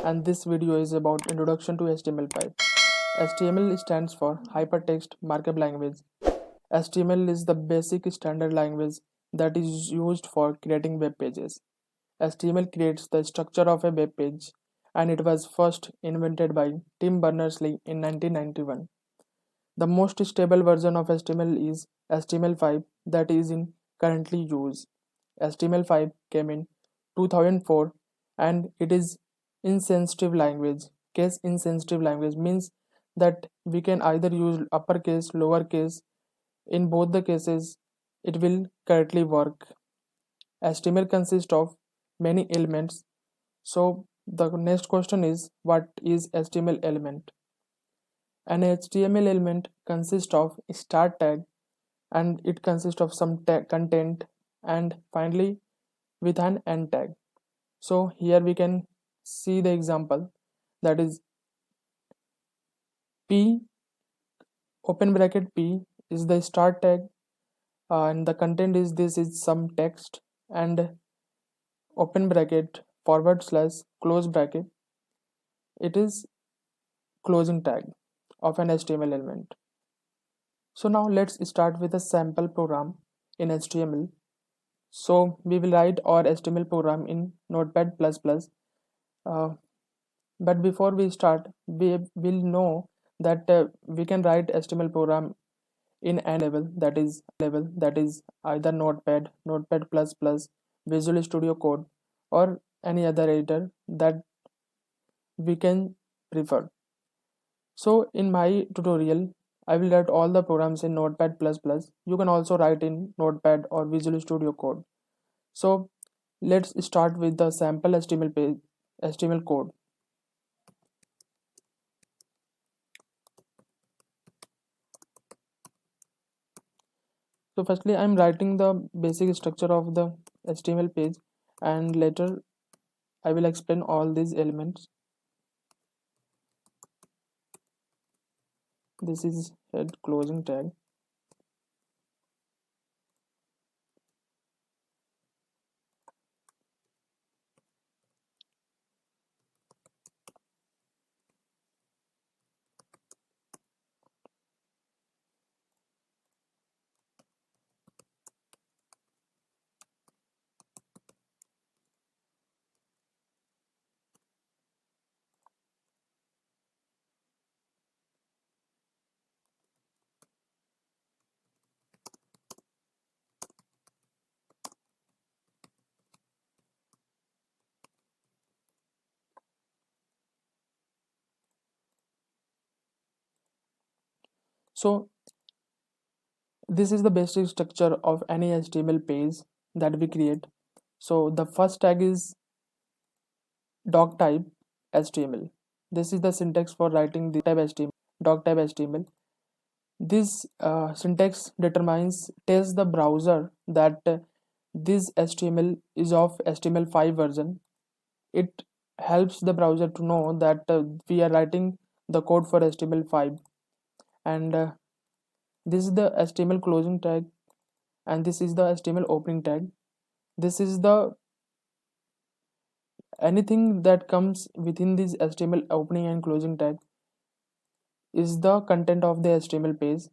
and this video is about introduction to HTML5. HTML stands for Hypertext Markup Language. HTML is the basic standard language that is used for creating web pages. HTML creates the structure of a web page, and it was first invented by Tim Berners-Lee in 1991. The most stable version of HTML is HTML5 that is in currently use. HTML5 came in 2004 and it is insensitive language. Case insensitive language means that we can either use uppercase, lowercase. In both the cases, it will correctly work. HTML consists of many elements. So the next question is, what is HTML element? An HTML element consists of start tag and it consists of some content and finally with an end tag. So here we can see the example, that is P open bracket P is the start tag and the content is this is some text, and open bracket / close bracket, it is closing tag of an HTML element. So now let's start with a sample program in HTML. So we will write our HTML program in Notepad++. But before we start, we will know that we can write HTML program in any level, that is either Notepad, Notepad++, Visual Studio Code, or any other editor that we can prefer. So in my tutorial, I will write all the programs in Notepad++. You can also write in Notepad or Visual Studio Code. So let's start with the sample HTML code. So firstly, I'm writing the basic structure of the HTML page, and later I will explain all these elements. This is head closing tag. So this is the basic structure of any HTML page that we create. So the first tag is doc type HTML. This is the syntax for writing the doc type HTML. This syntax tells the browser that this HTML is of HTML5 version. It helps the browser to know that we are writing the code for HTML5, and this is the HTML closing tag, and this is the HTML opening tag. This is the anything that comes within this HTML opening and closing tag is the content of the HTML page.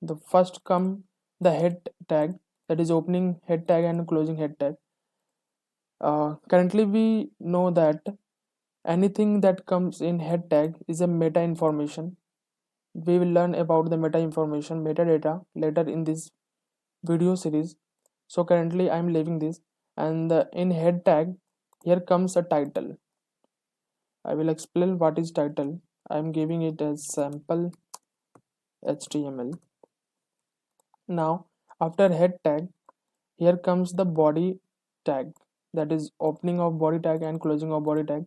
The first come the head tag, that is opening head tag and closing head tag. Currently we know that anything that comes in head tag is a meta information. We will learn about the meta information, metadata, later in this video series. So currently I'm leaving this, and in head tag here comes a title. I will explain what is title. I'm giving it as sample HTML. Now after head tag, here comes the body tag, that is opening of body tag and closing of body tag,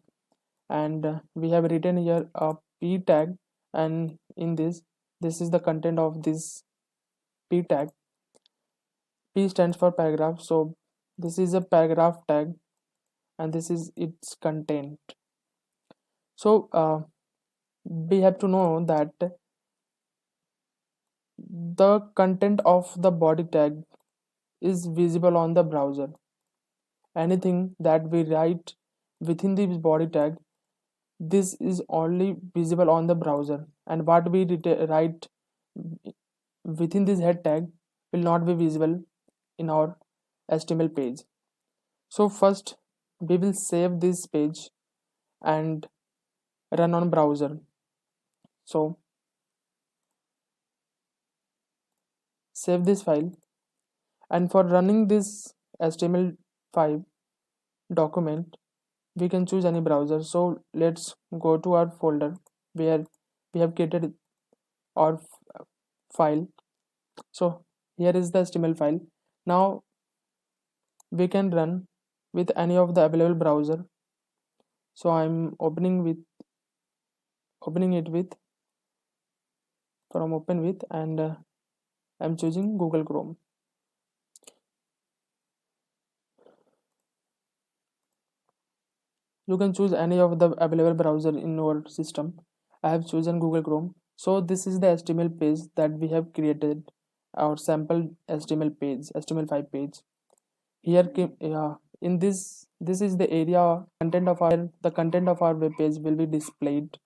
and we have written here a p tag, and in this is the content of this p tag. P stands for paragraph, so this is a paragraph tag and this is its content. So we have to know that the content of the body tag is visible on the browser. Anything that we write within this body tag this is only visible on the browser, and what we write within this head tag will not be visible in our HTML page. So first we will save this page and run on browser. So save this file, and for running this HTML5 document we can choose any browser. So let's go to our folder where we have created our file. So here is the HTML file. Now we can run with any of the available browser. So I'm opening it with from open with, and I'm choosing Google Chrome. You can choose any of the available browser in your system. I have chosen Google Chrome. So this is the HTML page that we have created, our sample HTML page, HTML5 page. Here in this is the area content of our web page will be displayed,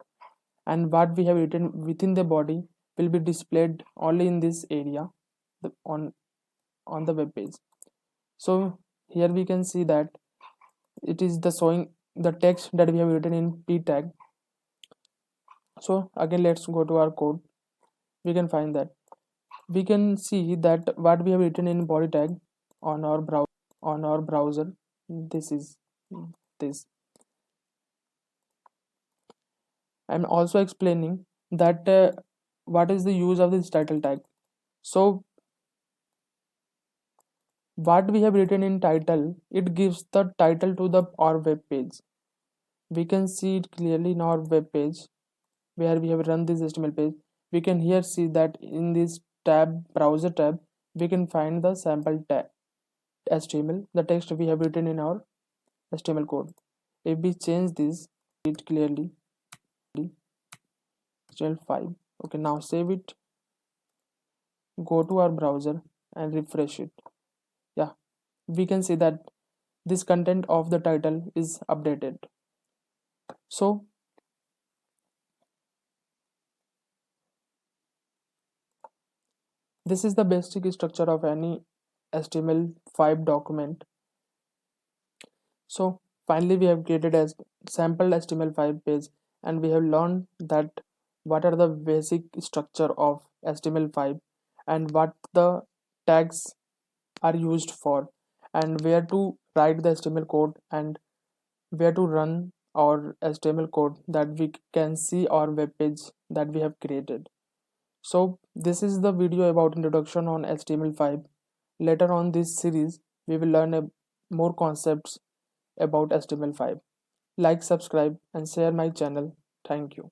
and what we have written within the body will be displayed only in this area, on the web page. So here we can see that it is the showing the text that we have written in p tag. So again let's go to our code. We can find that we can see that what we have written in body tag on our browser, this is this. I'm also explaining that what is the use of this title tag. So what we have written in title, it gives the title to the our web page. We can see it clearly in our web page where we have run this HTML page. We can here see that in this tab, browser tab, we can find the sample tag HTML, the text we have written in our HTML code. If we change this, it clearly HTML5. Okay, now save it, go to our browser and refresh it. Yeah, we can see that this content of the title is updated. So this is the basic structure of any HTML5 document. So finally we have created a sample HTML5 page, and we have learned that what are the basic structure of HTML5 and what the tags are used for, and where to write the HTML code, and where to run our HTML code that we can see our web page that we have created. So this is the video about introduction on HTML5. Later on this series we will learn more concepts about HTML5. Like, subscribe and share my channel. Thank you.